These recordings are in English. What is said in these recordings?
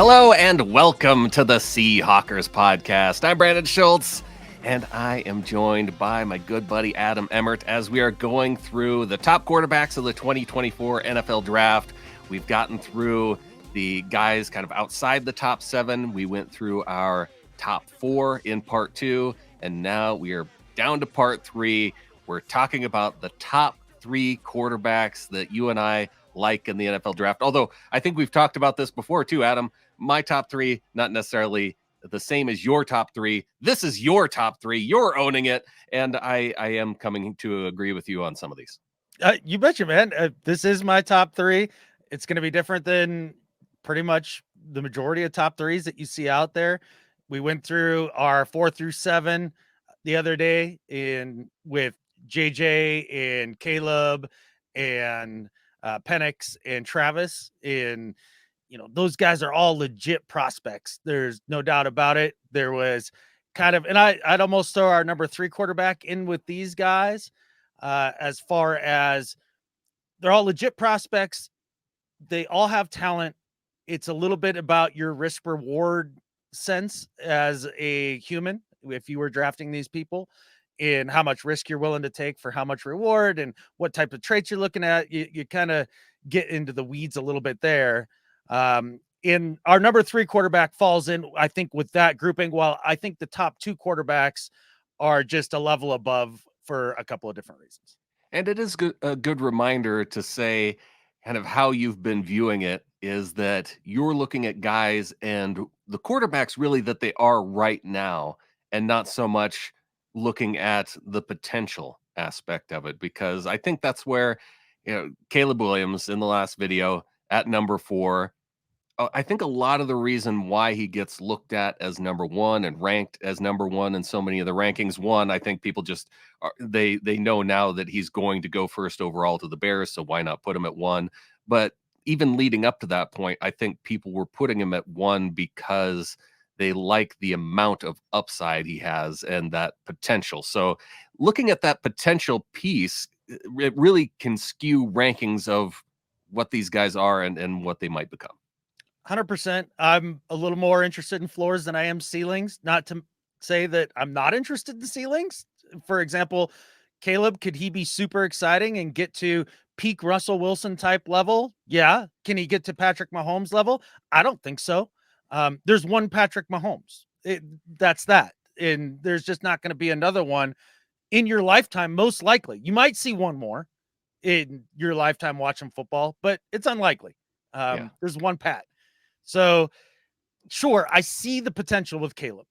Hello and welcome to the Seahawkers podcast. I'm Brandon Schultz, and I am joined by my good buddy Adam Emmert as we are going through the top quarterbacks of the 2024 NFL Draft. We've gotten through the guys kind of outside the top 7. We went through our top 4 in part 2, and now we are down to part 3. We're talking about the top 3 quarterbacks that you and I like in the NFL Draft. Although I think we've talked about this before too, Adam. My top 3, not necessarily the same as your top 3. This is your top 3. You're owning it. And I am coming to agree with you on some of these. You betcha, man. This is my top 3. It's going to be different than pretty much the majority of top 3s that you see out there. We went through our 4 through 7 the other day with JJ and Caleb and Penix and Travis. And, those guys are all legit prospects. There's no doubt about it. There was and I'd almost throw our number 3 quarterback in with these guys. As far as they're all legit prospects, they all have talent. It's a little bit about your risk reward sense as a human. If you were drafting these people and how much risk you're willing to take for how much reward and what type of traits you're looking at, you kind of get into the weeds a little bit there. In our number 3 quarterback falls in, I think, with that grouping. While I think the top 2 quarterbacks are just a level above for a couple of different reasons. And it is a good reminder to say kind of how you've been viewing it is that you're looking at guys and the quarterbacks really that they are right now, and not so much looking at the potential aspect of it, because I think that's where, Caleb Williams in the last video at number 4, I think a lot of the reason why he gets looked at as number 1 and ranked as number 1 in so many of the rankings, one, I think people just they know now that he's going to go first overall to the Bears, so why not put him at 1? But even leading up to that point, I think people were putting him at 1 because they like the amount of upside he has and that potential. So looking at that potential piece, it really can skew rankings of what these guys are and what they might become. 100%. I'm a little more interested in floors than I am ceilings. Not to say that I'm not interested in ceilings. For example, Caleb, could he be super exciting and get to peak Russell Wilson type level? Yeah. Can he get to Patrick Mahomes level? I don't think so. There's one Patrick Mahomes. That's that. And there's just not going to be another one in your lifetime, most likely. You might see one more in your lifetime watching football, but it's unlikely. There's one Pat. So, sure, I see the potential with Caleb.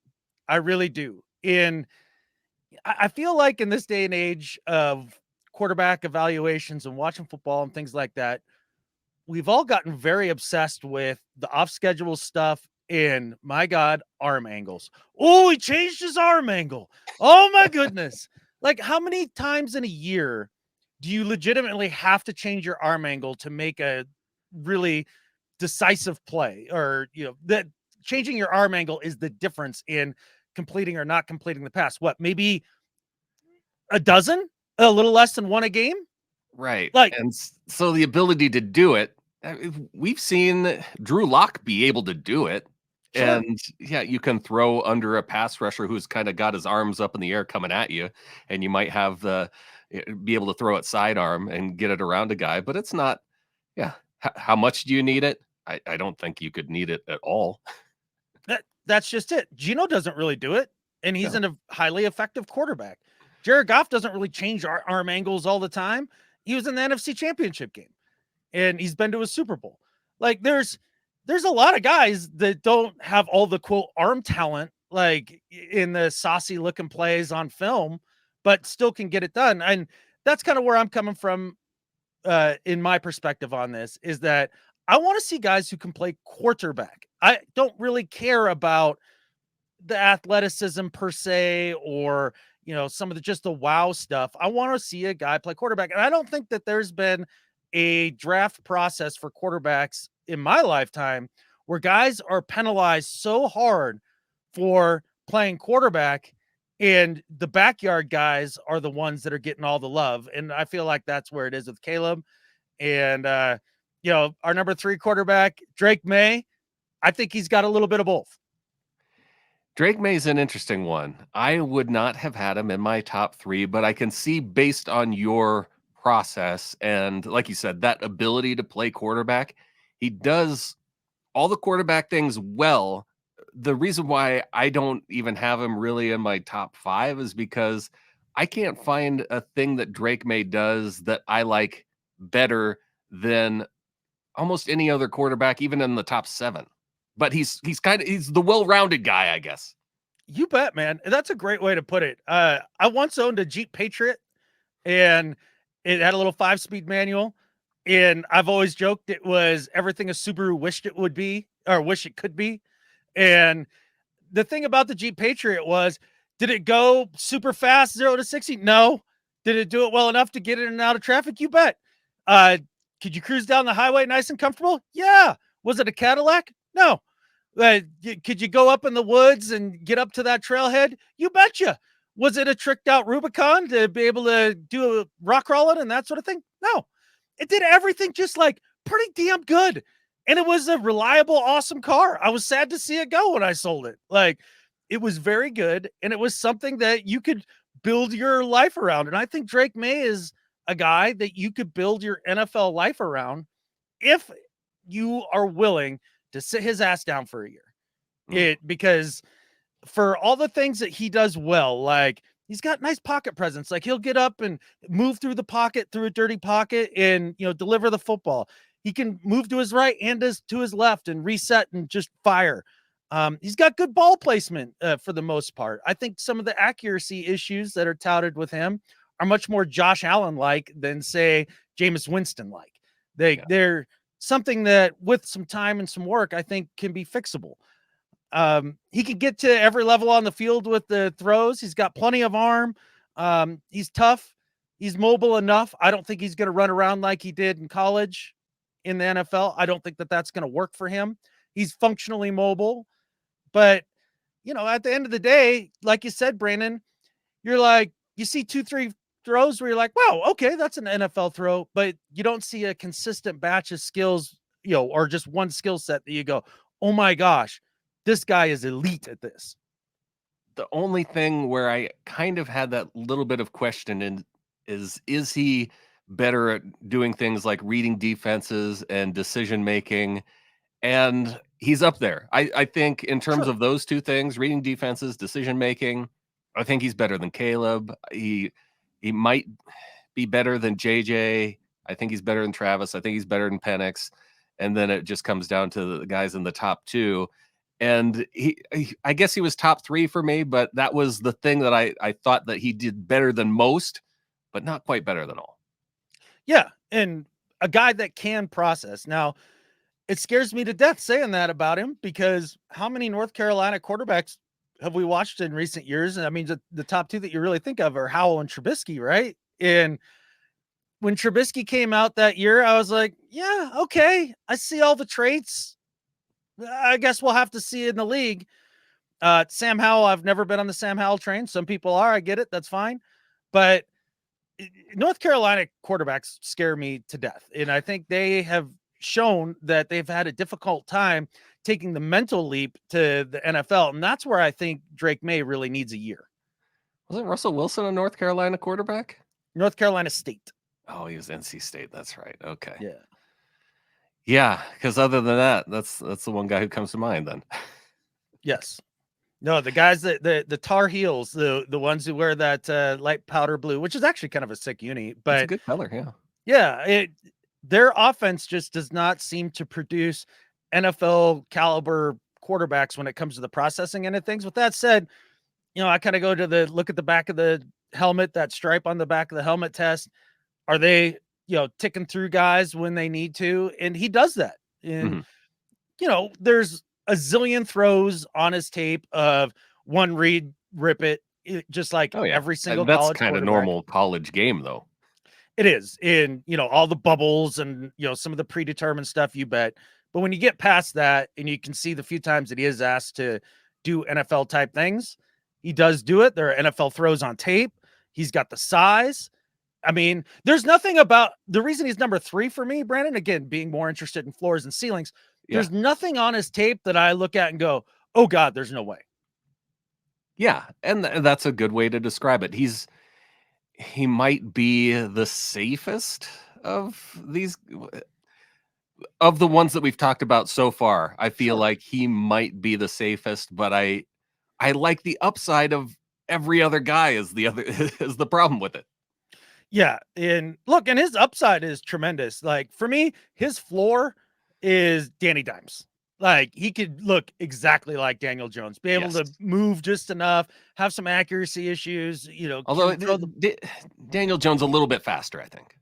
I really do. I feel like in this day and age of quarterback evaluations and watching football and things like that, we've all gotten very obsessed with the off-schedule stuff and, my God, arm angles. Oh, he changed his arm angle. Oh, my goodness. Like, how many times in a year do you legitimately have to change your arm angle to make a really decisive play? Or, that changing your arm angle is the difference in completing or not completing the pass. What, maybe a dozen, a little less than one a game? Right. And so the ability to do it, we've seen Drew Lock be able to do it. Sure. And yeah, you can throw under a pass rusher who's kind of got his arms up in the air coming at you, and you might have be able to throw it sidearm and get it around a guy, but it's not, how much do you need it? I don't think you could need it at all. That's just it. Geno doesn't really do it, and he's a highly effective quarterback. Jared Goff doesn't really change arm angles all the time. He was in the NFC Championship game, and he's been to a Super Bowl. Like, there's a lot of guys that don't have all the quote arm talent, like in the saucy looking plays on film, but still can get it done. And that's kind of where I'm coming from in my perspective on this, is that I want to see guys who can play quarterback. I don't really care about the athleticism per se, or, some of just the wow stuff. I want to see a guy play quarterback. And I don't think that there's been a draft process for quarterbacks in my lifetime where guys are penalized so hard for playing quarterback, and the backyard guys are the ones that are getting all the love. And I feel like that's where it is with Caleb. And, our number 3 quarterback, Drake Maye, I think he's got a little bit of both. Drake May's an interesting one. I would not have had him in my top 3, but I can see based on your process and like you said, that ability to play quarterback, he does all the quarterback things well. The reason why I don't even have him really in my top 5 is because I can't find a thing that Drake May does that I like better than almost any other quarterback, even in the top 7. But he's the well-rounded guy, I guess. You bet, man. That's a great way to put it. I once owned a Jeep Patriot, and it had a little 5-speed manual. And I've always joked it was everything a Subaru wished it would be, or wish it could be. And the thing about the Jeep Patriot was, did it go super fast, 0 to 60? No. Did it do it well enough to get in and out of traffic? You bet. Uh, could you cruise down the highway nice and comfortable? Yeah. Was it a Cadillac? No. Could you go up in the woods and get up to that trailhead? You betcha. Was it a tricked out Rubicon to be able to do a rock crawling and that sort of thing? No. It did everything just like pretty damn good. And it was a reliable, awesome car. I was sad to see it go when I sold it. Like, it was very good. And it was something that you could build your life around. And I think Drake May is a guy that you could build your NFL life around if you are willing to sit his ass down for a year. Because for all the things that he does well, like he's got nice pocket presence. Like he'll get up and move through the pocket, through a dirty pocket, and deliver the football. He can move to his right and to his left and reset and just fire. He's got good ball placement for the most part. I think some of the accuracy issues that are touted with him are much more Josh Allen like than say Jameis Winston like. They're something that with some time and some work, I think can be fixable. He can get to every level on the field with the throws. He's got plenty of arm. He's tough. He's mobile enough. I don't think he's going to run around like he did in college in the NFL. I don't think that that's going to work for him. He's functionally mobile, but at the end of the day, like you said, Brandon, you're like, you see 2-3 throws where you're like, wow, okay, that's an NFL throw, but you don't see a consistent batch of skills, or just one skill set that you go, oh my gosh, this guy is elite at this. The only thing where I kind of had that little bit of question is he better at doing things like reading defenses and decision making? And he's up there. I think in terms Sure. of those 2 things, reading defenses, decision making, I think he's better than Caleb. He might be better than JJ. I think he's better than Travis. I think he's better than Penix. And then it just comes down to the guys in the top 2. And I guess he was top 3 for me, but that was the thing that I thought that he did better than most, but not quite better than all. Yeah. And a guy that can process. Now, it scares me to death saying that about him, because how many North Carolina quarterbacks have we watched in recent years? And I mean, the top 2 that you really think of are Howell and Trubisky, right? And when Trubisky came out that year, I was like, yeah, okay, I see all the traits. I guess we'll have to see in the league. Sam Howell, I've never been on the Sam Howell train. Some people are, I get it. That's fine. But North Carolina quarterbacks scare me to death. And I think they have shown that they've had a difficult time taking the mental leap to the NFL. And that's where I think Drake Maye really needs a year. Wasn't Russell Wilson a North Carolina quarterback? North Carolina State. Oh, he was NC State. That's right. Okay. Yeah. Yeah, because other than that, that's the one guy who comes to mind then. Yes. No, the guys that the Tar Heels, the ones who wear that light powder blue, which is actually kind of a sick uni, It's a but good color, yeah. yeah, their offense just does not seem to produce NFL caliber quarterbacks when it comes to the processing end of things. With that said, I kind of go to look at the back of the helmet, that stripe on the back of the helmet test. Are they, ticking through guys when they need to? And he does that. And, there's a zillion throws on his tape of one read, rip it, just like Oh, yeah. every single That's college kind of quarterback. normal college game, though. It is. In, all the bubbles and, some of the predetermined stuff, you bet. But when you get past that and you can see the few times that he is asked to do NFL type things, he does do it. There are NFL throws on tape. He's got the size. I mean, there's nothing about the reason he's number 3 for me, Brandon, again, being more interested in floors and ceilings. Yeah. There's nothing on his tape that I look at and go, "Oh god, there's no way." Yeah, and that's a good way to describe it. He might be the safest of these of the ones that we've talked about so far. I feel Sure. like he might be the safest, but I like the upside of every other guy is the other is the problem with it. Yeah, and look, and his upside is tremendous. Like for me, his floor is Danny Dimes. Like he could look exactly like Daniel Jones, be able Yes. to move just enough, have some accuracy issues, Although can throw the Daniel Jones a little bit faster, I think.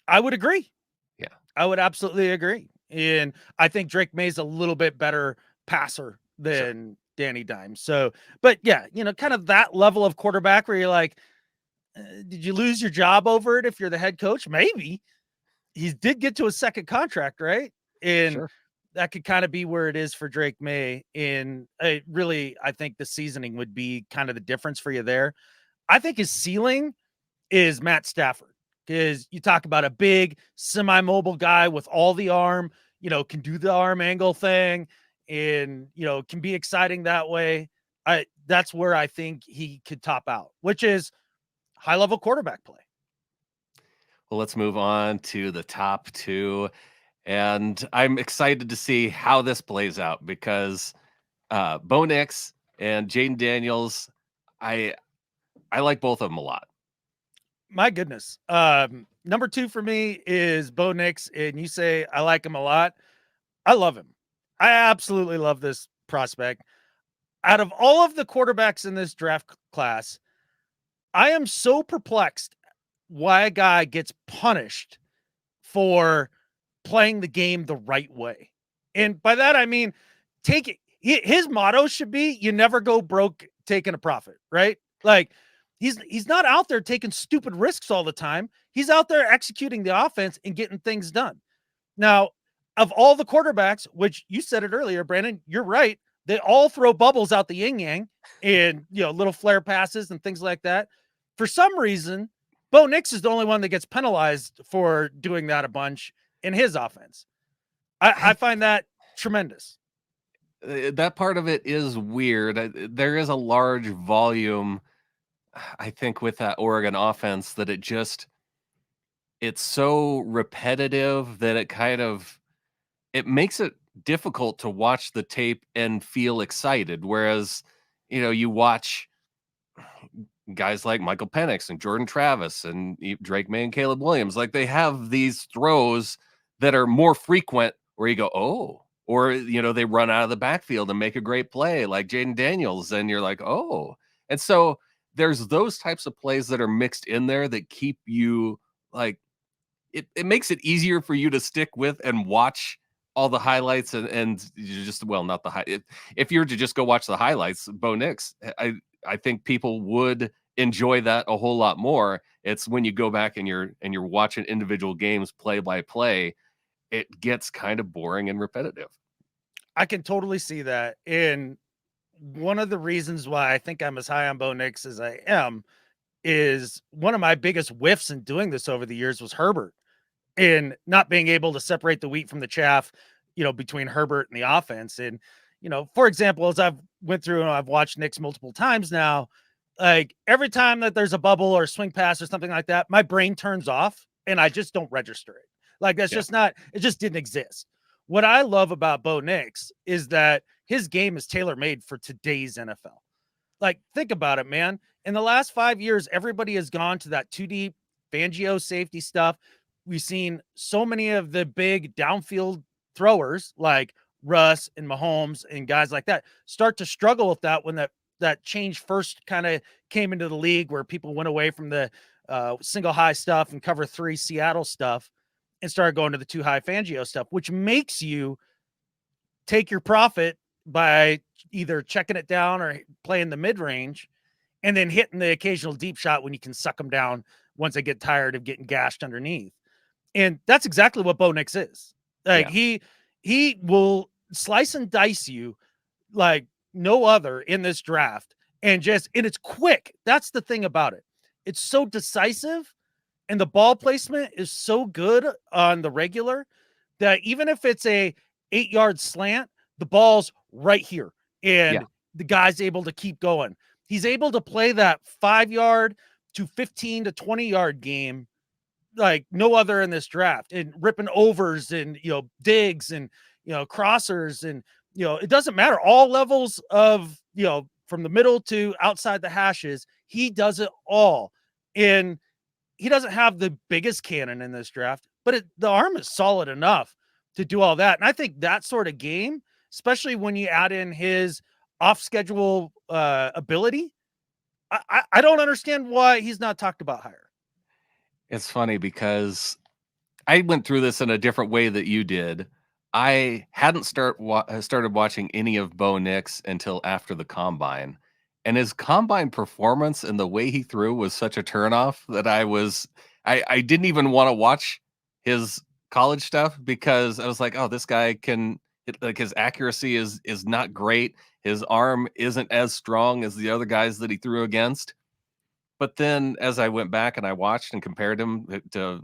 I would agree. Yeah, I would absolutely agree. And I think Drake May's a little bit better passer sure. than Danny Dimes. So, but yeah, kind of that level of quarterback where you're like, did you lose your job over it if you're the head coach? Maybe. He did get to a second contract, right? And Sure. that could kind of be where it is for Drake May. And really, I think the seasoning would be kind of the difference for you there. I think his ceiling is Matt Stafford because you talk about a big semi-mobile guy with all the arm, can do the arm angle thing and, can be exciting that way. That's where I think he could top out, which is high level quarterback play. Well, let's move on to the top 2, and I'm excited to see how this plays out because, Bo Nix and Jaden Daniels, I I like both of them a lot. My goodness. Number 2 for me is Bo Nix, and you say I like him a lot. I love him. I absolutely love this prospect. Out of all of the quarterbacks in this draft class, I am so perplexed why a guy gets punished for playing the game the right way. And by that I mean take it his motto should be you never go broke taking a profit, right? Like he's not out there taking stupid risks all the time. He's out there executing the offense and getting things done. Now, of all the quarterbacks, which you said it earlier, Brandon, you're right. They all throw bubbles out the yin yang and little flare passes and things like that. For some reason, Bo Nix is the only one that gets penalized for doing that a bunch in his offense. I I find that tremendous. that part of it is weird. There is a large volume, I think, with that Oregon offense that it's so repetitive that it makes it difficult to watch the tape and feel excited. Whereas, you watch guys like Michael Penix and Jordan Travis and Drake May and Caleb Williams, like they have these throws that are more frequent where you go, oh, or they run out of the backfield and make a great play like Jaden Daniels, and you're like, oh, and so there's those types of plays that are mixed in there that keep you like it makes it easier for you to stick with and watch all the highlights and you just well not the high if you were to just go watch the highlights, Bo Nix, I think people would enjoy that a whole lot more. It's when you go back and you're watching individual games play by play, it gets kind of boring and repetitive. I can totally see that. And one of the reasons why I think I'm as high on Bo Nix as I am is one of my biggest whiffs in doing this over the years was Herbert in not being able to separate the wheat from the chaff, between Herbert and the offense. And, for example, as I've went through and I've watched Knicks multiple times now, like every time that there's a bubble or a swing pass or something like that, my brain turns off and I just don't register it. Like that's Yeah. just not, it just didn't exist. What I love about Bo Nix is that his game is tailor made for today's NFL. Like, think about it, man. In the last 5 years, everybody has gone to that 2D Fangio safety stuff. We've seen so many of the big downfield throwers like Russ and Mahomes and guys like that start to struggle with that when that change first kind of came into the league where people went away from the single high stuff and cover 3 Seattle stuff and started going to the 2 high Fangio stuff, which makes you take your profit by either checking it down or playing the mid range and then hitting the occasional deep shot when you can suck them down once they get tired of getting gashed underneath. And that's exactly what Bo Nix is. Like Yeah. he will slice and dice you like no other in this draft. And it's quick. That's the thing about it. It's so decisive and the ball placement is so good on the regular that even if it's a 8-yard slant, the ball's right here. Yeah. And the guy's able to keep going. He's able to play that 5-yard to 15 to 20-yard game like no other in this draft, and ripping overs and, digs and, crossers. And, it doesn't matter. All levels of, from the middle to outside the hashes, he does it all. And he doesn't have the biggest cannon in this draft, but the arm is solid enough to do all that. And I think that sort of game, especially when you add in his off schedule ability, I don't understand why he's not talked about higher. It's funny because I went through this in a different way that you did. I hadn't started watching any of Bo Nix until after the combine, and his combine performance and the way he threw was such a turnoff that I didn't even want to watch his college stuff because I was like, oh, this guy like his accuracy is not great. His arm isn't as strong as the other guys that he threw against. But then as I went back and I watched and compared him to,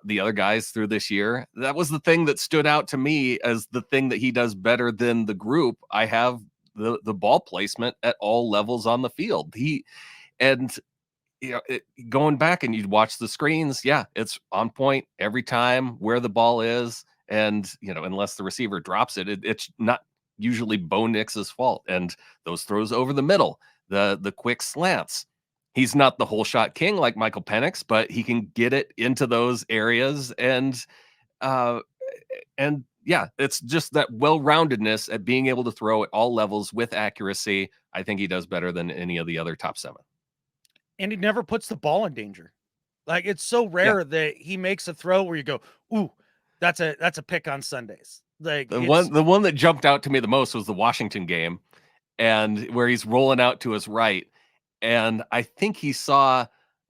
the other guys through this year, that was the thing that stood out to me as the thing that he does better than the group. I have the ball placement at all levels on the field. And going back and you'd watch the screens, yeah, it's on point every time where the ball is. And, unless the receiver drops it's not usually Bo Nix's fault. And those throws over the middle, the quick slants. He's not the whole shot king like Michael Penix, but he can get it into those areas. Uh and yeah, it's just that well-roundedness at being able to throw at all levels with accuracy. I think he does better than any of the other top 7. And he never puts the ball in danger. Like, it's so Yeah. rare that he makes a throw where you go, ooh, that's a pick on Sundays. Like, The it's one that jumped out to me the most was the Washington game, and where he's rolling out to his right, and I think he saw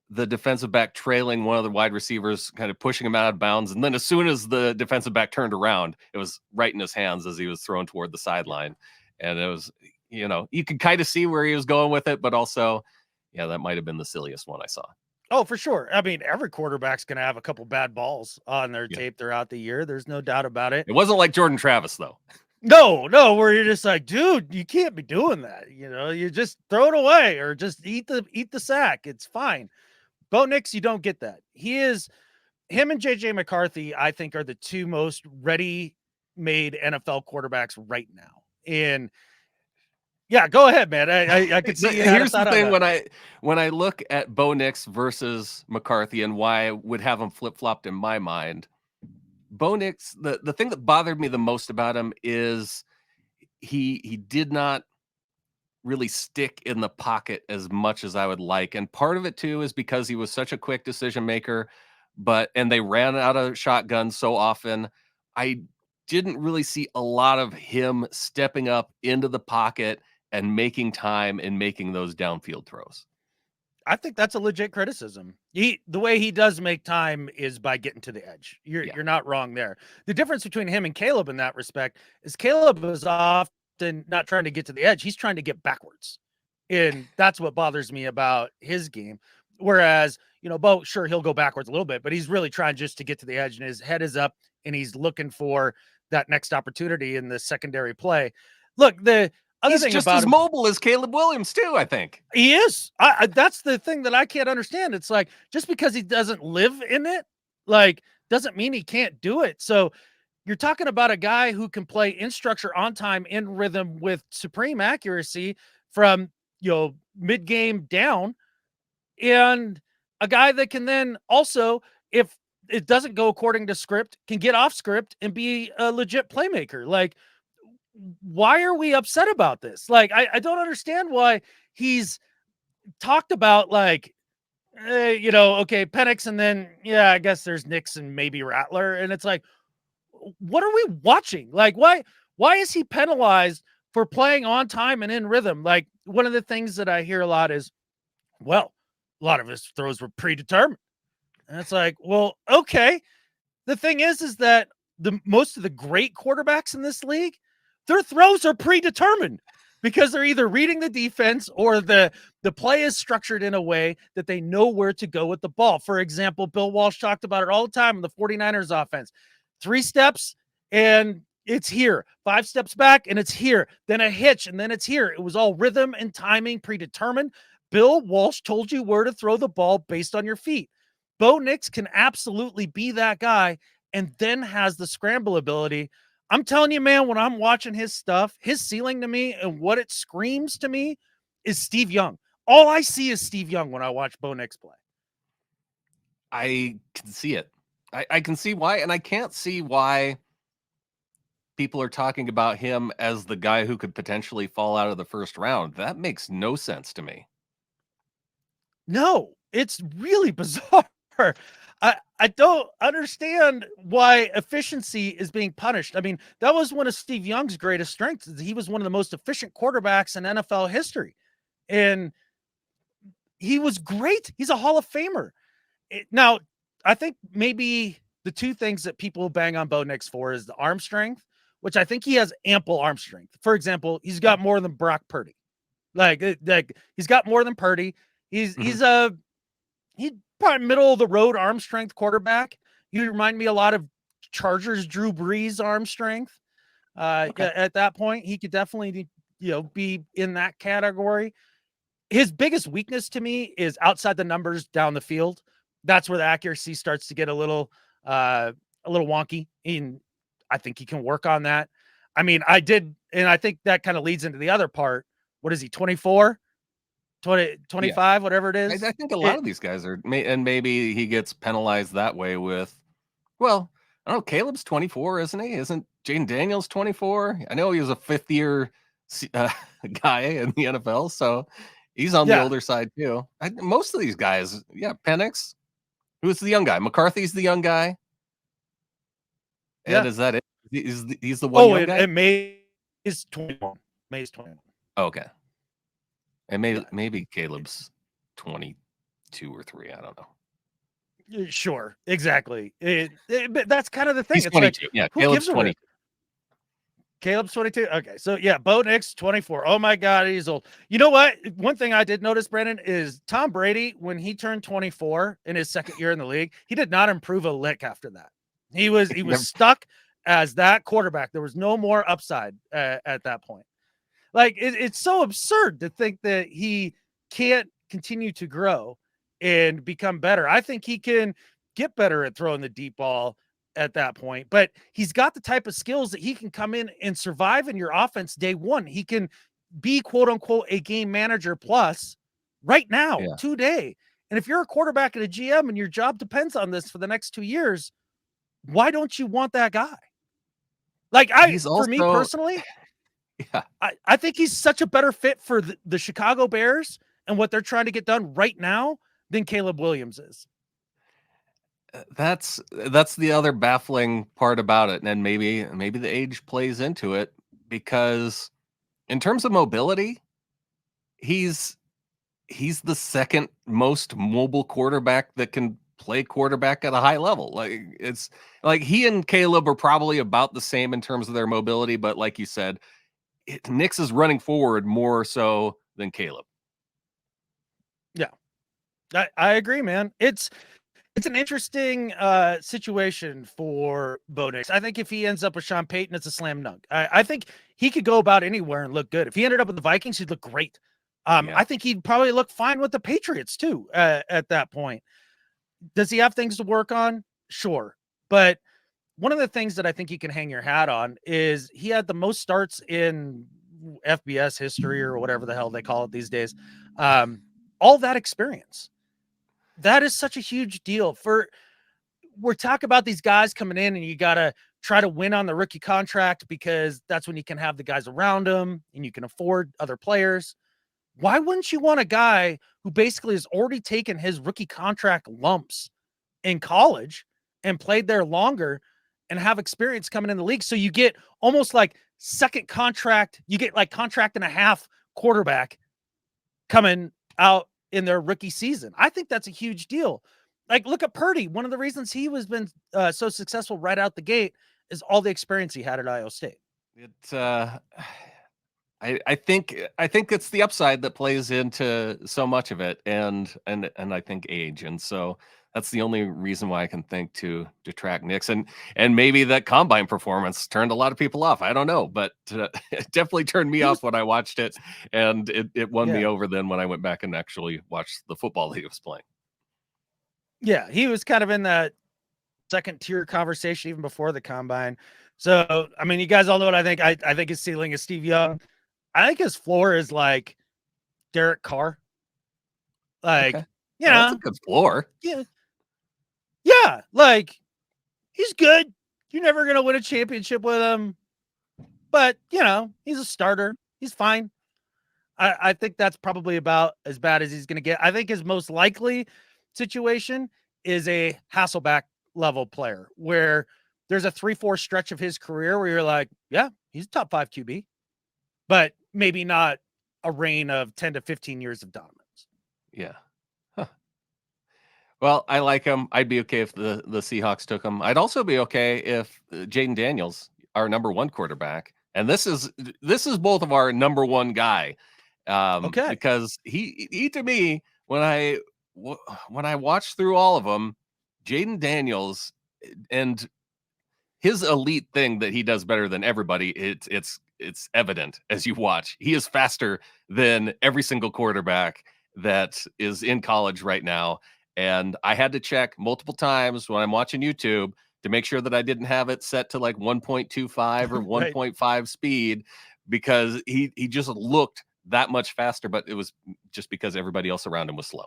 the defensive back trailing one of the wide receivers, kind of pushing him out of bounds, and then as soon as the defensive back turned around, it was right in his hands as he was thrown toward the sideline, and it was, you could kind of see where he was going with it, but also, yeah, that might have been the silliest one I saw. Oh, for sure. I mean, every quarterback's going to have a couple bad balls on their Yeah. tape throughout the year. There's no doubt about it. It wasn't like Jordan Travis, though. No, where you're just like, dude, you can't be doing that. You just throw it away or just eat the sack. It's fine. Bo Nix, you don't get that. Him and JJ McCarthy, I think, are the two most ready-made NFL quarterbacks right now. And yeah, go ahead, man. I could see you. Here's the thing: when I look at Bo Nix versus McCarthy and why I would have them flip flopped in my mind, Bo Nix, the thing that bothered me the most about him is he did not really stick in the pocket as much as I would like, and part of it too is because he was such a quick decision maker. And they ran out of shotguns so often. I didn't really see a lot of him stepping up into the pocket and making time and making those downfield throws. I think that's a legit criticism. The way he does make time is by getting to the edge. Yeah. You're not wrong there. The difference between him and Caleb in that respect is Caleb is often not trying to get to the edge. He's trying to get backwards. And that's what bothers me about his game. Whereas, Bo, sure, he'll go backwards a little bit, but he's really trying just to get to the edge, and his head is up and he's looking for that next opportunity in the secondary play. Look, the other He's thing just about as him, mobile as Caleb Williams too, I think. he is. That's the thing that I can't understand. It's like, just because he doesn't live in it, like, doesn't mean he can't do it. So you're talking about a guy who can play in structure, on time, in rhythm with supreme accuracy from, mid-game down, and a guy that can then also, if it doesn't go according to script, can get off script and be a legit playmaker. Like, why are we upset about this? Like, I don't understand why he's talked about, like, okay, Penix, and then, yeah, I guess there's Nix and maybe Rattler. And it's like, what are we watching? Like, why is he penalized for playing on time and in rhythm? Like, one of the things that I hear a lot is, well, a lot of his throws were predetermined. And it's like, well, okay. The thing is that most of the great quarterbacks in this league, their throws are predetermined because they're either reading the defense or the play is structured in a way that they know where to go with the ball. For example, Bill Walsh talked about it all the time in the 49ers offense. 3 steps and it's here. 5 steps back and it's here. Then a hitch and then it's here. It was all rhythm and timing predetermined. Bill Walsh told you where to throw the ball based on your feet. Bo Nix can absolutely be that guy and then has the scramble ability. I'm telling you, man, when I'm watching his stuff, his ceiling to me and what it screams to me is Steve Young. All I see is Steve Young when I watch Bo Nix play. I can see it. I can see why, and I can't see why people are talking about him as the guy who could potentially fall out of the first round. That makes no sense to me. No, it's really bizarre. I don't understand why efficiency is being punished. I mean, that was one of Steve Young's greatest strengths. He was one of the most efficient quarterbacks in NFL history. And he was great. He's a Hall of Famer. Now, I think maybe the two things that people bang on Bo Nix for is the arm strength, which I think he has ample arm strength. For example, he's Yeah. got more than Brock Purdy. Like he's got more than Purdy. He's Mhm. he's probably middle of the road arm strength quarterback. You remind me a lot of Chargers Drew Brees arm strength. Okay. At that point, he could definitely be in that category. His biggest weakness to me is outside the numbers down the field. That's where the accuracy starts to get a little wonky. And I think he can work on that. I mean, and I think that kind of leads into the other part. What is he, 24, 20, Yeah. 25, whatever it I is? think a lot It of these guys are, and maybe he gets penalized that way with, well, I don't know. Caleb's 24, isn't he? Isn't Jaden Daniels 24? I know he was a fifth year guy in the NFL, so he's on the yeah, older side too. Most of these guys, yeah, Penix, who's the young guy? McCarthy's the young guy, and yeah. is that it? He's the one Oh, young guy? and May is 21. May's 21. Okay, and Yeah. maybe Caleb's 22 or three. I don't know. Sure, exactly. But that's kind of the thing. He's It's like, 22. Yeah, who Caleb's gives a rip? 22. Caleb's 22. Okay. So yeah, Bo Nix 24. Oh my God, he's old. You know what? One thing I did notice, Brandon, is Tom Brady, when he turned 24 in his second year in the league, he did not improve a lick after that. He was Never- stuck as that quarterback. There was no more upside at that point. Like it's so absurd to think that he can't continue to grow and become better. I think he can get better at throwing the deep ball at that point, but he's got the type of skills that he can come in and survive in your offense day one. He can be quote unquote a game manager plus right now, yeah, today. And if you're a quarterback and a GM and your job depends on this for the next 2 years, why don't you want that guy? Like he's for me also personally, yeah. I think he's such a better fit for the Chicago Bears and what they're trying to get done right now than Caleb Williams is. That's the other baffling part about it, and maybe the age plays into it because in terms of mobility, he's he's the second most mobile quarterback that can play quarterback at a high level. Like it's like he and Caleb are probably about the same in terms of their mobility, but like you said, Nix is running forward more so than Caleb. Yeah, I agree, man. It's an interesting situation for Bo Nix. I think if he ends up with Sean Payton, it's a slam dunk. I think he could go about anywhere and look good. If he ended up with the Vikings, he'd look great. Yeah, I think he'd probably look fine with the Patriots too at that point. Does he have things to work on? Sure. But one of the things that I think you can hang your hat on is he had the most starts in FBS history or whatever the hell they call it these days. Um, all that experience. That is such a huge deal for we're talking about these guys coming in and you got to try to win on the rookie contract because that's when you can have the guys around him and you can afford other players. Why wouldn't you want a guy who basically has already taken his rookie contract lumps in college and played there longer and have experience coming in the league? So you get almost like second contract, you get like contract and a half quarterback coming out in their rookie season. I think that's a huge deal. Like, look at Purdy. One of the reasons he was been so successful right out the gate is all the experience he had at Iowa State. it. I think it's the upside that plays into so much of it, and I think age, and so That's the only reason why I can think to detract Nix, and maybe that combine performance turned a lot of people off. I don't know, but it definitely turned me He was off when I watched it, and it won me yeah. over then when I went back and actually watched the football that he was playing. Yeah, he was kind of in that second tier conversation even before the combine. So, I mean, you guys all know what I think. I think his ceiling is Steve Young. I think his floor is like Derek Carr. Okay. Like, you Well, that's a know, good floor. yeah, yeah, like he's good. You're never gonna win a championship with him, but he's a starter. He's fine. I think that's probably about as bad as he's gonna get. I think his most likely situation is a Hasselback level player where there's a 3-4 stretch of his career where you're like, yeah, he's a top 5 QB, but maybe not a reign of 10 to 15 years of dominance. Yeah. Huh. Well, I like him. I'd be okay if the Seahawks took him. I'd also be okay if Jaden Daniels, our number one quarterback, and this is both of our number one guy, Okay. because he to me when I watched through all of them, Jaden Daniels and his elite thing that he does better than everybody, it's evident as you watch. He is faster than every single quarterback that is in college right now. And I had to check multiple times when I'm watching YouTube to make sure that I didn't have it set to like 1.25 or Right. 1.5 speed, because he just looked that much faster, but it was just because everybody else around him was slow.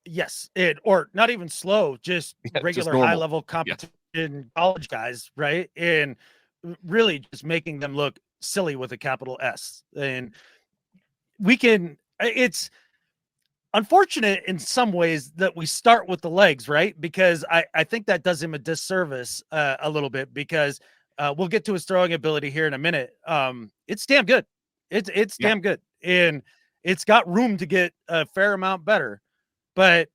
Yes, or not even slow, just Yeah, just regular high normal. level Yeah. competition college guys, right? And really just making them look silly with a capital S. And it's unfortunate in some ways that we start with the legs, right? Because I think that does him a disservice a little bit because we'll get to his throwing ability here in a minute. It's damn good. It's Yeah. damn good. And it's got room to get a fair amount better. But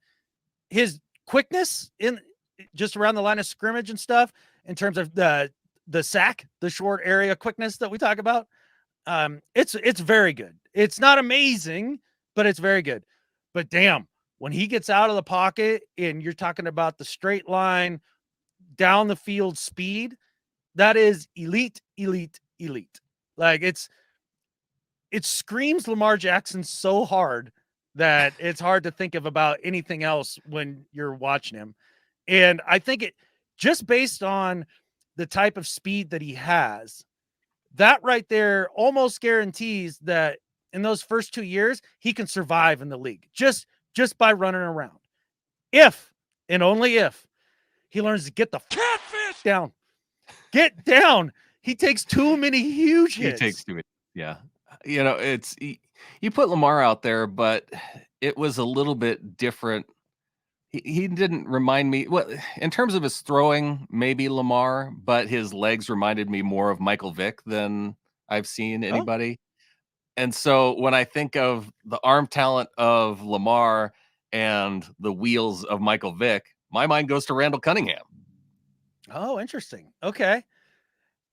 his quickness in just around the line of scrimmage and stuff, in terms of the sack, the short area quickness that we talk about, it's very good. It's not amazing, but it's very good. But damn, when he gets out of the pocket and you're talking about the straight line down the field speed, that is elite, elite, elite. Like it screams Lamar Jackson so hard that it's hard to think of about anything else when you're watching him. And I think it just based on the type of speed that he has, that right there almost guarantees that in those first 2 years he can survive in the league just by running around. If and only if he learns to get the catfish down. Get down. He takes too many huge He takes hits. too many. Yeah. It's you put Lamar out there, but it was a little bit different. He didn't remind me, well, in terms of his throwing, maybe Lamar, but his legs reminded me more of Michael Vick than I've seen Oh, anybody. And so when I think of the arm talent of Lamar and the wheels of Michael Vick, my mind goes to Randall Cunningham. oh, interesting. Okay.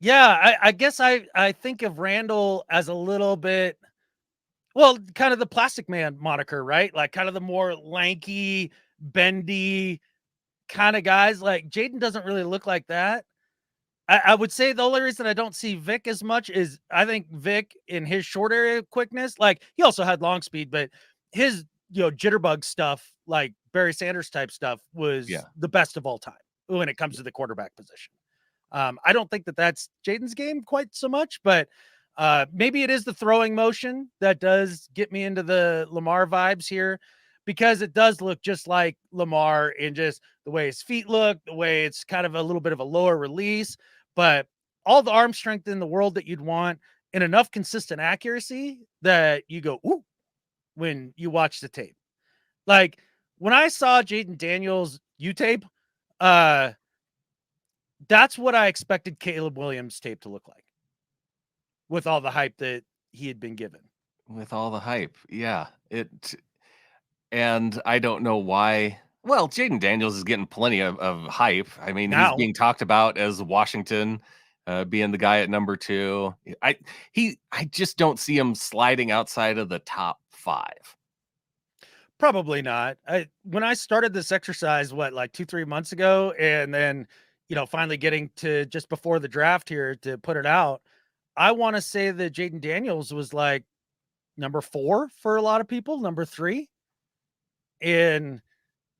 Yeah, I guess I think of Randall as a little bit, well, kind of the Plastic Man moniker, right? Like kind of the more lanky, bendy kind of guys. Like Jaden doesn't really look like that. I would say the only reason I don't see Vic as much is I think Vic in his short area quickness, like he also had long speed, but his jitterbug stuff, like Barry Sanders type stuff, was Yeah. the best of all time when it comes to the quarterback position. I don't think that that's Jaden's game quite so much, but maybe it is the throwing motion that does get me into the Lamar vibes here, because it does look just like Lamar in just the way his feet look, the way it's kind of a little bit of a lower release, but all the arm strength in the world that you'd want and enough consistent accuracy that you go, ooh, when you watch the tape. Like when I saw Jaden Daniels U tape, uh, that's what I expected Caleb Williams tape to look like with all the hype that he had been given. With all the hype. Yeah. And I don't know why. Well, Jaden Daniels is getting plenty of hype. I mean, he's Now, being talked about as Washington, being the guy at number 2. I just don't see him sliding outside of the top 5. Probably not. When I started this exercise, what, like 2, 3 months ago, and then, finally getting to just before the draft here to put it out, I wanna say that Jaden Daniels was, like, number 4 for a lot of people, number 3, and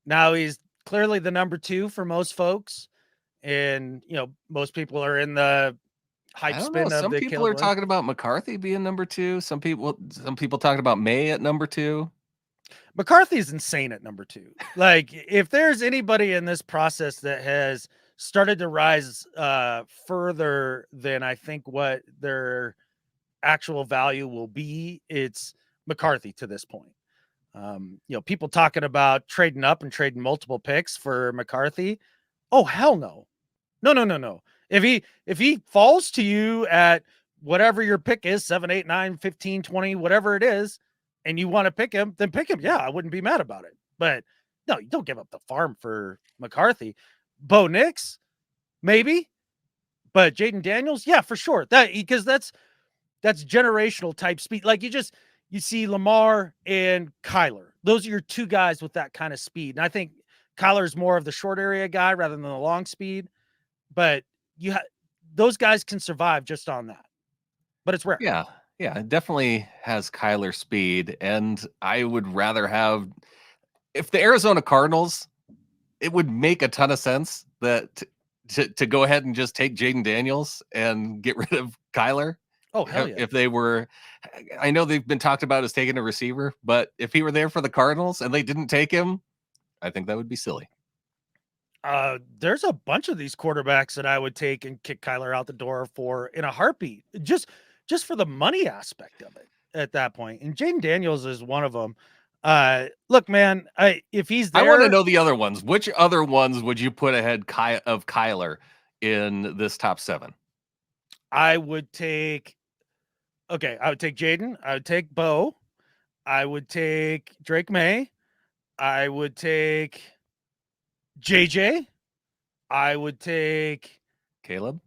now he's clearly the number 2 for most folks, and, most people are in the I hype don't know. spin of Some the people Caleb are Williams. talking about McCarthy being number 2. Some people talking about May at number 2. McCarthy's insane at number 2. Like, if there's anybody in this process that has started to rise further than I think what their actual value will be, it's McCarthy to this point. People talking about trading up and trading multiple picks for McCarthy. Oh, hell no. No, no, no, no. If he falls to you at whatever your pick is, 7, 8, 9, 15, 20, whatever it is, and you want to pick him, then pick him. Yeah, I wouldn't be mad about it. But no, you don't give up the farm for McCarthy. Bo Nix, maybe, but Jaden Daniels, yeah, for sure. That because that's generational type speed. Like you see Lamar and Kyler. Those are your two guys with that kind of speed. And I think Kyler's more of the short area guy rather than the long speed. But those guys can survive just on that, but it's rare. Yeah. Yeah, it definitely has Kyler speed, and I would rather have if the Arizona Cardinals, it would make a ton of sense that to go ahead and just take Jaden Daniels and get rid of Kyler. Oh, hell yeah. If they were, I know they've been talked about as taking a receiver, but if he were there for the Cardinals and they didn't take him, I think that would be silly. There's a bunch of these quarterbacks that I would take and kick Kyler out the door for in a heartbeat, just for the money aspect of it at that point. And Jaden Daniels is one of them. Look, man, if he's I want to there, know the other ones. Which other ones would you put ahead of Kyler in this top 7? I would take. Okay, I would take Jaden. I would take Bo. I would take Drake Maye. I would take JJ. I would take Caleb?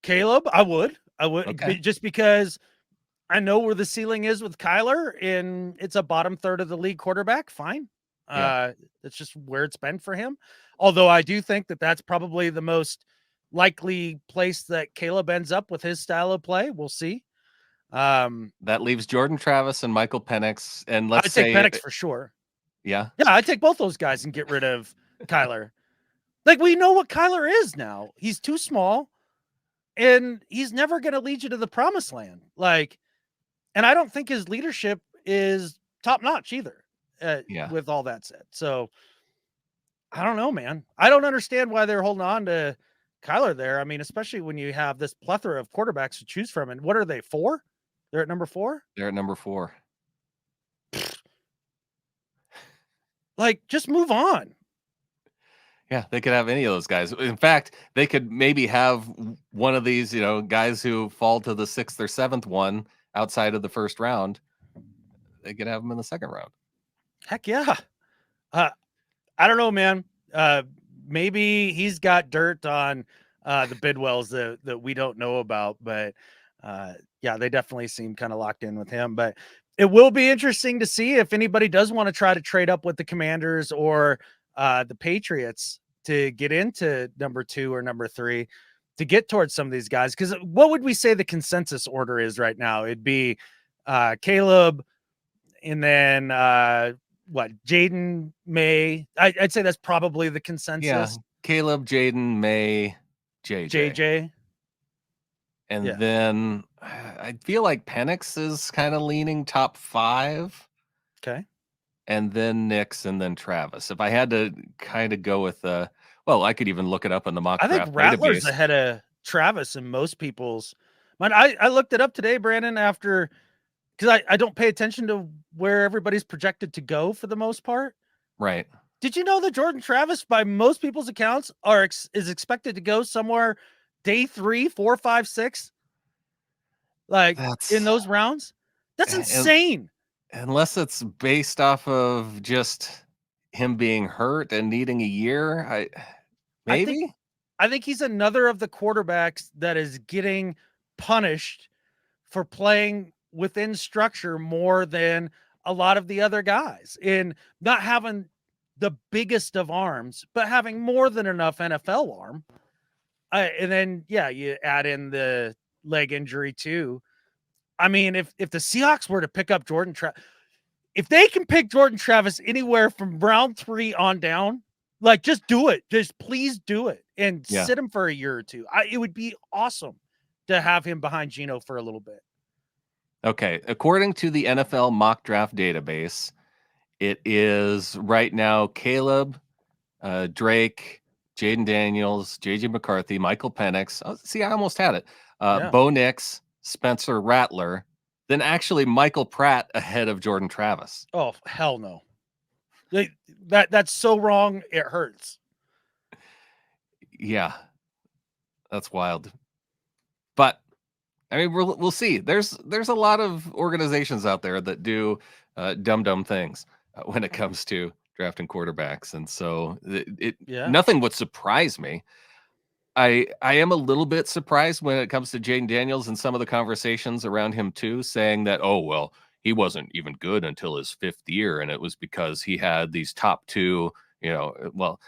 Caleb. I would Okay. just because I know where the ceiling is with Kyler, and it's a bottom third of the league quarterback. Fine. Yeah. That's just where it's been for him. Although I do think that that's probably the most likely place that Caleb ends up with his style of play. We'll see. That leaves Jordan Travis and Michael Penix. And let's I'd take say, Penix for sure. yeah, Yeah, I'd take both those guys and get rid of Kyler. Like, we know what Kyler is now. He's too small, and he's never going to lead you to the promised land. Like, and I don't think his leadership is top notch either. yeah, With all that said, so I don't know, man. I don't understand why they're holding on to Kyler there. I mean, especially when you have this plethora of quarterbacks to choose from. And what are they, 4? They're at number 4. they're at number 4. Like, just move on. Yeah, they could have any of those guys. In fact, they could maybe have one of these, guys who fall to the 6th or 7th one outside of the first round. They could have them in the second round. Heck yeah. Uh, I don't know, man. Maybe he's got dirt on the Bidwells that we don't know about, but yeah, they definitely seem kind of locked in with him. But it will be interesting to see if anybody does want to try to trade up with the Commanders or the Patriots to get into number 2 or number 3 to get towards some of these guys. Because what would we say the consensus order is right now? It'd be Caleb, and then what, Jaden Maye. I'd say that's probably the Yeah, consensus. Caleb, Jaden, May, JJ. JJ. And Yeah. then I feel like Penix is kind of leaning top 5, Okay. and then Nix, and then Travis. If I had to kind of go with well, I could even look it up in the mock I think draft Rattler's database. ahead of Travis in most people's mind. I looked it up today, Brandon, after because I don't pay attention to where everybody's projected to go for the most part. Right. Did you know that Jordan Travis, by most people's accounts, is expected to go somewhere day 3, 4, 5, 6, like in That's those rounds? That's and insane. unless it's based off of just him being hurt and needing a year, I think maybe? I think he's another of the quarterbacks that is getting punished for playing within structure more than a lot of the other guys in not having the biggest of arms, but having more than enough NFL arm. And then, yeah, you add in the leg injury too. I mean, if the Seahawks were to pick up if they can pick Jordan Travis anywhere from round 3 on down, like, just do it. Just please do it and Yeah. sit him for a year or two. It would be awesome to have him behind Geno for a little bit. Okay. According to the NFL mock draft database, it is right now Caleb, Drake, Jaden Daniels, JJ McCarthy, Michael Penix. Oh, see, I almost had it. Yeah. Bo Nix, Spencer Rattler, then actually Michael Pratt ahead of Jordan Travis. Oh, hell no. That's so wrong. It hurts. Yeah, that's wild. But I mean, we'll see. There's a lot of organizations out there that do dumb things when it comes to drafting quarterbacks, and so Yeah. nothing would surprise me. I am a little bit surprised when it comes to Jaden Daniels and some of the conversations around him too, saying that, oh well, he wasn't even good until his 5th year, and it was because he had these top 2, well,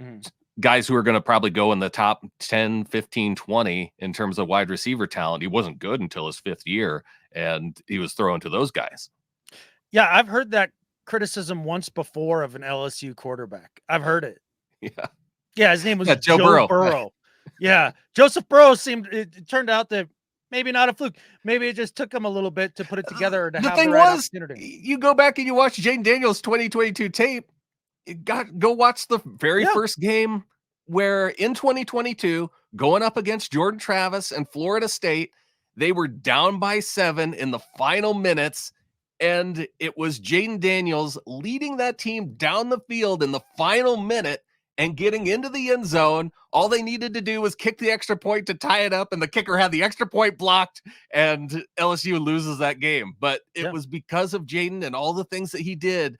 Mhm. guys who are going to probably go in the top 10, 15, 20 in terms of wide receiver talent. He wasn't good until his 5th year, and he was thrown to those guys. Yeah, I've heard that criticism once before of an LSU quarterback. I've heard it. Yeah. Yeah, his name Yeah, was Joe Joe Burrow. Burrow. Yeah, Joseph Burrow it turned out that maybe not a fluke. Maybe it just took him a little bit to put it together to The have the thing right was, opportunity. you go back and you watch Jaden Daniels 2022 tape, go watch the very Yeah. first game where in 2022, going up against Jordan Travis and Florida State, they were down by 7 in the final minutes. And it was Jaden Daniels leading that team down the field in the final minute and getting into the end zone. All they needed to do was kick the extra point to tie it up, and the kicker had the extra point blocked, and LSU loses that game. But it Yeah. was because of Jaden and all the things that he did.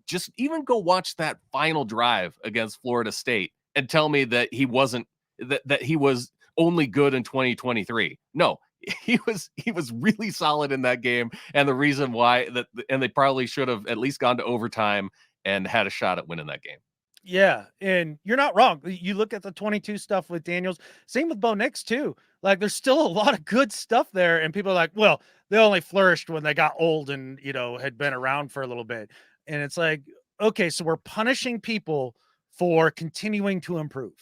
Just even go watch that final drive against Florida State and tell me that he wasn't that he was only good in 2023. No, he was really solid in that game, and the reason why and they probably should have at least gone to overtime and had a shot at winning that game. Yeah, and you're not wrong. You look at the 22 stuff with Daniels, same with Bo Nix too. Like, there's still a lot of good stuff there, and people are like, well, they only flourished when they got old and, had been around for a little bit. And it's like, okay, so we're punishing people for continuing to improve.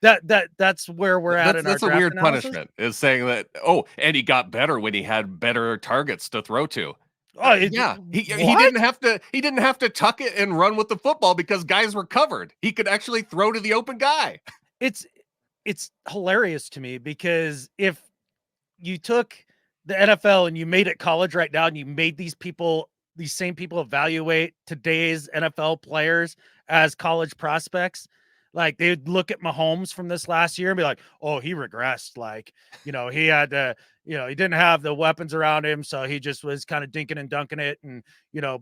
That's where we're at in our That's a draft weird analysis. punishment, is saying that, oh, and he got better when he had better targets to throw to. Oh, Yeah, he what? didn't have to tuck it and run with the football because guys were covered. He could actually throw to the open guy. It's it's hilarious to me because if you took the NFL and you made it college right now and you made these same people evaluate today's NFL players as college prospects, like, they'd look at Mahomes from this last year and be like, oh, he regressed. Like, he had to, he didn't have the weapons around him. So he just was kind of dinking and dunking it and,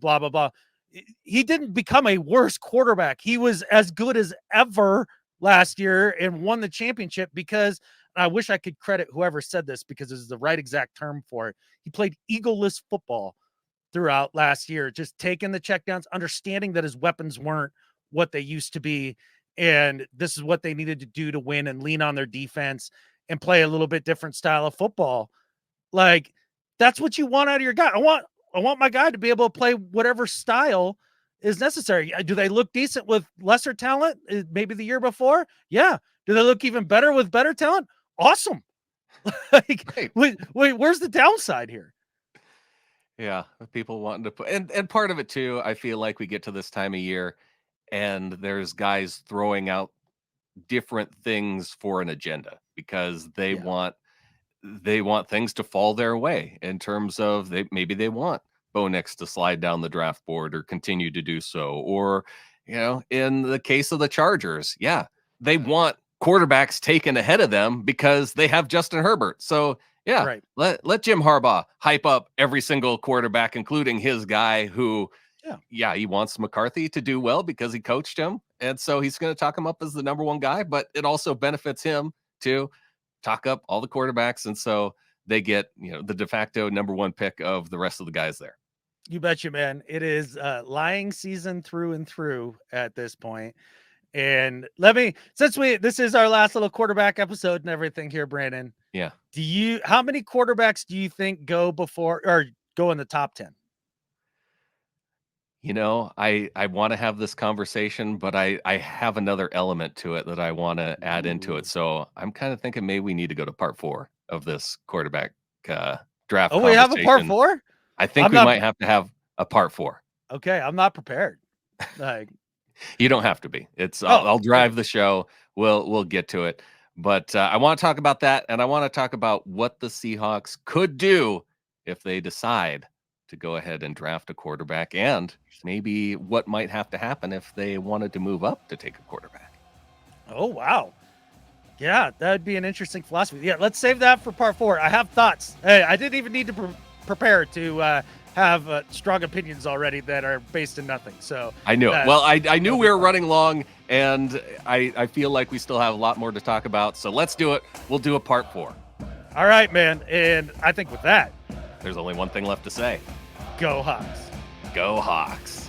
blah, blah, blah. He didn't become a worse quarterback. He was as good as ever last year and won the championship because I wish I could credit whoever said this because this is the right exact term for it. He played eagle-less football throughout last year, just taking the checkdowns, understanding that his weapons weren't what they used to be. And this is what they needed to do to win and lean on their defense and play a little bit different style of football. Like, that's what you want out of your guy. I want my guy to be able to play whatever style is necessary. Do they look decent with lesser talent? Maybe the year before? Yeah. Do they look even better with better talent? Awesome. Like, Right. wait, where's the downside here? Yeah, people wanting to put and part of it too, I feel like we get to this time of year and there's guys throwing out different things for an agenda because Yeah. they want things to fall their way in terms of maybe they want Bo Nix to slide down the draft board or continue to do so. Or, in the case of the Chargers, yeah, they want quarterbacks taken ahead of them because they have Justin Herbert. So yeah, Right. let Jim Harbaugh hype up every single quarterback, including his guy who, Yeah. yeah, he wants McCarthy to do well because he coached him. And so he's going to talk him up as the number one guy, but it also benefits him to talk up all the quarterbacks. And so they get, the de facto number one pick of the rest of the guys there. You betcha, man. It is lying season through and through at this point. And this is our last little quarterback episode and everything here, Brandon. Yeah. How many quarterbacks do you think go before or go in the top 10? I wanna have this conversation, but I have another element to it that I wanna add into it. Ooh. So, I'm kinda thinking maybe we need to go to part 4 of this quarterback, draft Oh, we have a part conversation. 4? I think I'm we not might have to have a part 4. okay. I'm not prepared. Like, You don't have to be. It's I'll oh, I'll okay. drive the show. We'll get to it. But, I wanna talk about that, and I wanna talk about what the Seahawks could do if they decide to go ahead and draft a quarterback, and maybe what might have to happen if they wanted to move up to take a quarterback. Oh, wow. Yeah, that'd be an interesting philosophy. Yeah, let's save that for part 4. I have thoughts. Hey, I didn't even need to prepare to have strong opinions already that are based in nothing. So I knew it. that Well, I knew that'll we be were fun. running long, and I feel like we still have a lot more to talk about, so let's do it. We'll do a part 4. All right, man. And I think with that, There's only one thing left to say. go Hawks. Go Hawks.